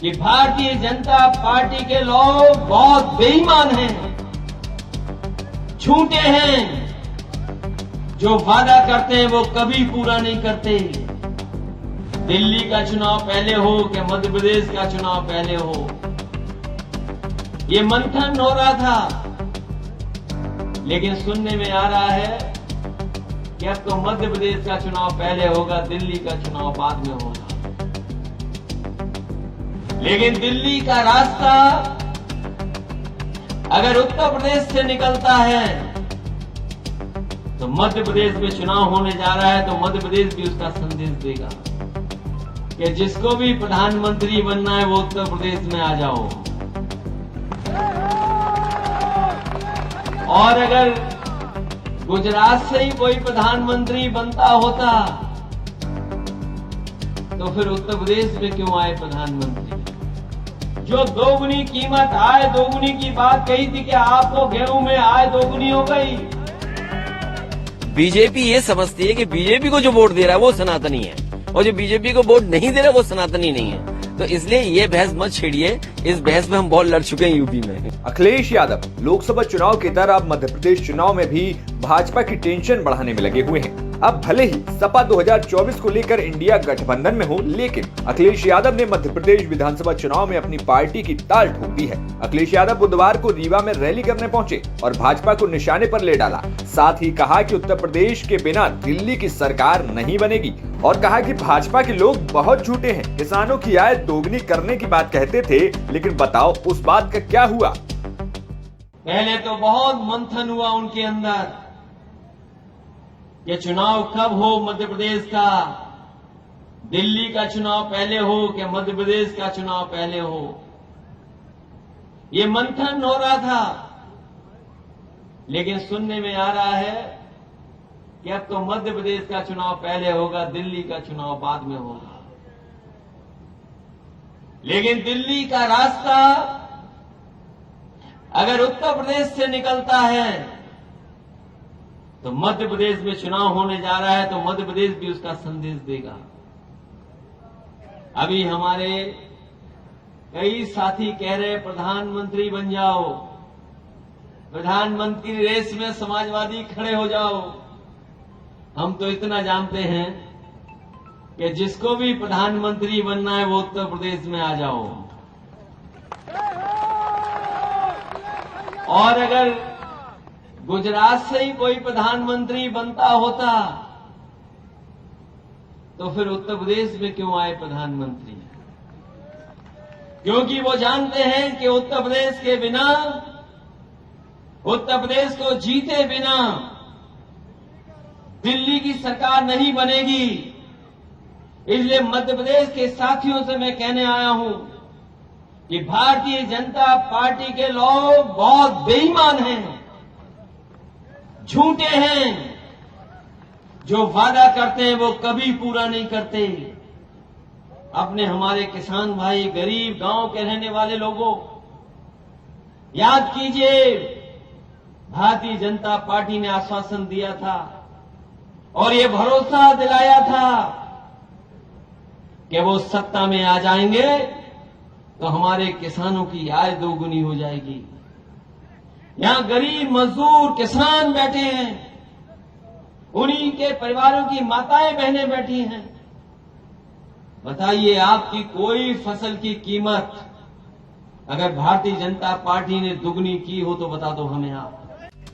कि भारतीय जनता पार्टी के लोग बहुत बेईमान हैं, झूठे हैं, जो वादा करते हैं वो कभी पूरा नहीं करते। दिल्ली का चुनाव पहले हो कि मध्य प्रदेश का चुनाव पहले हो, ये मंथन हो रहा था, लेकिन सुनने में आ रहा है कि अब तो मध्य प्रदेश का चुनाव पहले होगा, दिल्ली का चुनाव बाद में होगा। लेकिन दिल्ली का रास्ता अगर उत्तर प्रदेश से निकलता है तो मध्य प्रदेश में चुनाव होने जा रहा है, तो मध्य प्रदेश भी उसका संदेश देगा कि जिसको भी प्रधानमंत्री बनना है वो उत्तर प्रदेश में आ जाओ। और अगर गुजरात से ही कोई प्रधानमंत्री बनता होता तो फिर उत्तर प्रदेश में क्यों आए प्रधानमंत्री? जो दोगुनी कीमत, आय दोगुनी की बात कही थी कि आपको गेहूं में आय दोगुनी हो गई। बीजेपी ये समझती है कि बीजेपी को जो वोट दे रहा है वो सनातनी है, और जो बीजेपी को वोट नहीं दे रहा वो सनातनी नहीं है। तो इसलिए ये बहस मत छेड़िए, इस बहस में हम बहुत लड़ चुके हैं यूपी में। अखिलेश यादव लोकसभा चुनाव की तरह अब मध्य प्रदेश चुनाव में भी भाजपा की टेंशन बढ़ाने में लगे हुए हैं। अब भले ही सपा 2024 को लेकर इंडिया गठबंधन में हो, लेकिन अखिलेश यादव ने मध्य प्रदेश विधानसभा चुनाव में अपनी पार्टी की ताल ठोक दी है। अखिलेश यादव बुधवार को रीवा में रैली करने पहुंचे और भाजपा को निशाने पर ले डाला। साथ ही कहा कि उत्तर प्रदेश के बिना दिल्ली की सरकार नहीं बनेगी, और कहा कि भाजपा के लोग बहुत झूठे हैं, किसानों की आय दोगुनी करने की बात कहते थे, लेकिन बताओ उस बात का क्या हुआ। पहले तो बहुत मंथन हुआ उनके अंदर, ये चुनाव कब हो मध्य प्रदेश का, दिल्ली का चुनाव पहले हो कि मध्य प्रदेश का चुनाव पहले हो, ये मंथन हो रहा था। लेकिन सुनने में आ रहा है कि अब तो मध्य प्रदेश का चुनाव पहले होगा, दिल्ली का चुनाव बाद में होगा। लेकिन दिल्ली का रास्ता अगर उत्तर प्रदेश से निकलता है तो मध्य प्रदेश में चुनाव होने जा रहा है, तो मध्य प्रदेश भी उसका संदेश देगा। अभी हमारे कई साथी कह रहे प्रधानमंत्री बन जाओ, प्रधानमंत्री रेस में समाजवादी खड़े हो जाओ। हम तो इतना जानते हैं कि जिसको भी प्रधानमंत्री बनना है वो उत्तर प्रदेश में आ जाओ। और अगर गुजरात से ही कोई प्रधानमंत्री बनता होता तो फिर उत्तर प्रदेश में क्यों आए प्रधानमंत्री? क्योंकि वो जानते हैं कि उत्तर प्रदेश के बिना, उत्तर प्रदेश को जीते बिना दिल्ली की सरकार नहीं बनेगी। इसलिए मध्य प्रदेश के साथियों से मैं कहने आया हूं कि भारतीय जनता पार्टी के लोग बहुत बेईमान हैं, झूठे हैं, जो वादा करते हैं वो कभी पूरा नहीं करते। अपने हमारे किसान भाई, गरीब गांव के रहने वाले लोगों, याद कीजिए, भारतीय जनता पार्टी ने आश्वासन दिया था और ये भरोसा दिलाया था कि वो सत्ता में आ जाएंगे तो हमारे किसानों की आय दोगुनी हो जाएगी। यहां गरीब मजदूर किसान बैठे हैं, उन्हीं के परिवारों की माताएं बहनें बैठी हैं। बताइए, आपकी कोई फसल की कीमत अगर भारतीय जनता पार्टी ने दुगनी की हो तो बता दो हमें आप।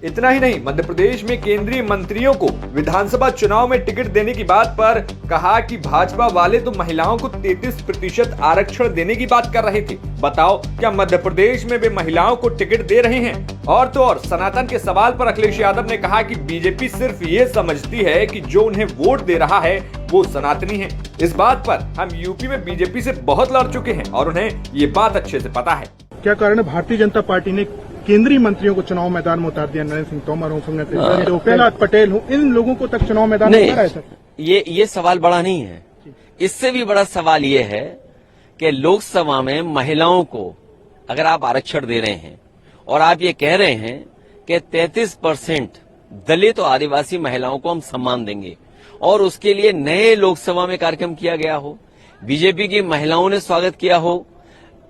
इतना ही नहीं, मध्य प्रदेश में केंद्रीय मंत्रियों को विधानसभा चुनाव में टिकट देने की बात पर कहा कि भाजपा वाले तो महिलाओं को 33% आरक्षण देने की बात कर रहे थे। बताओ, क्या मध्य प्रदेश में वे महिलाओं को टिकट दे रहे हैं? और तो और सनातन के सवाल पर अखिलेश यादव ने कहा कि बीजेपी सिर्फ ये समझती है कि जो उन्हें वोट दे रहा है वो सनातनी है। इस बात पर हम यूपी में बीजेपी से बहुत लड़ चुके हैं और उन्हें ये बात अच्छे से पता है। क्या कारण है भारतीय जनता पार्टी ने केंद्रीय मंत्रियों को चुनाव मैदान में उतार दिया? नरेंद्र सिंह तोमर हो, प्रहलाद पटेल हो, इन लोगों को तक चुनाव मैदान में उतारा है सर? ये सवाल बड़ा नहीं है। इससे भी बड़ा सवाल ये है कि लोकसभा में महिलाओं को अगर आप आरक्षण दे रहे हैं और आप ये कह रहे हैं कि 33% दलित और आदिवासी महिलाओं को हम सम्मान देंगे और उसके लिए नए लोकसभा में कार्यक्रम किया गया हो, बीजेपी की महिलाओं ने स्वागत किया हो,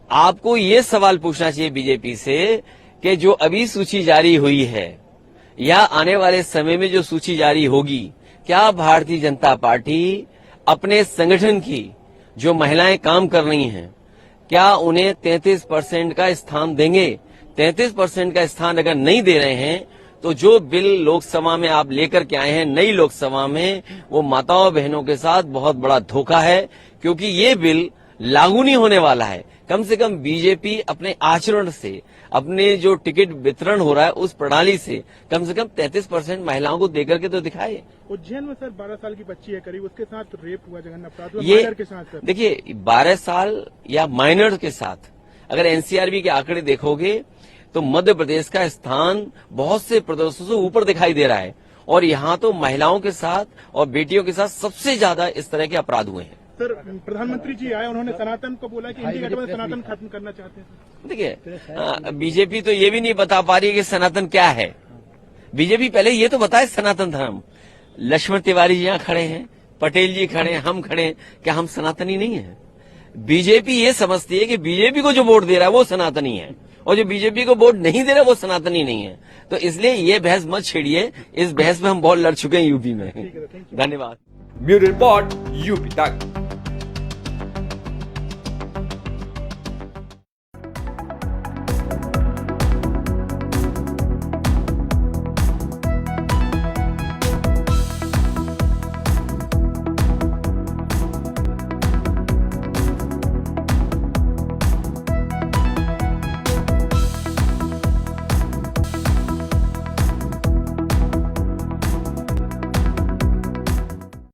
आपको ये सवाल पूछना चाहिए बीजेपी से कि जो अभी सूची जारी हुई है या आने वाले समय में जो सूची जारी होगी, क्या भारतीय जनता पार्टी अपने संगठन की जो महिलाएं काम कर रही हैं, क्या उन्हें 33% का स्थान देंगे? 33% का स्थान अगर नहीं दे रहे हैं तो जो बिल लोकसभा में आप लेकर के आए हैं नई लोकसभा में, वो माताओं बहनों के साथ बहुत बड़ा धोखा है, क्योंकि ये बिल लागू नहीं होने वाला है। कम से कम बीजेपी अपने आचरण से, अपने जो टिकट वितरण हो रहा है उस प्रणाली से कम 33% महिलाओं को देकर के तो दिखाए। उज्जैन में सर 12 साल की बच्ची है करीब, उसके साथ रेप हुआ, जघन्य अपराध हुआ, ये माइनर के साथ सर। देखिए 12 साल या माइनर के साथ अगर एनसीआरबी के आंकड़े देखोगे तो मध्य प्रदेश का स्थान बहुत से प्रदेशों से ऊपर दिखाई दे रहा है, और यहाँ तो महिलाओं के साथ और बेटियों के साथ सबसे ज्यादा इस तरह के अपराध हुए हैं। सर प्रधानमंत्री जी आए, उन्होंने सनातन को बोला कि इंडिया गठबंधन सनातन खत्म करना चाहते हैं। देखिए बीजेपी तो ये भी नहीं बता पा रही है कि सनातन क्या है। बीजेपी पहले ये तो बताए सनातन धर्म। लक्ष्मण तिवारी जी यहाँ खड़े हैं, पटेल जी खड़े हैं, हम खड़े हैं, क्या हम सनातनी नहीं है? बीजेपी ये समझती है कि बीजेपी को जो वोट दे रहा है वो सनातनी है, और जो बीजेपी को वोट नहीं दे रहा वो सनातनी नहीं है। तो इसलिए ये बहस मत छेड़िए, इस बहस में हम बहुत लड़ चुके हैं यूपी में। धन्यवाद। ब्यूरो रिपोर्ट यूपी तक।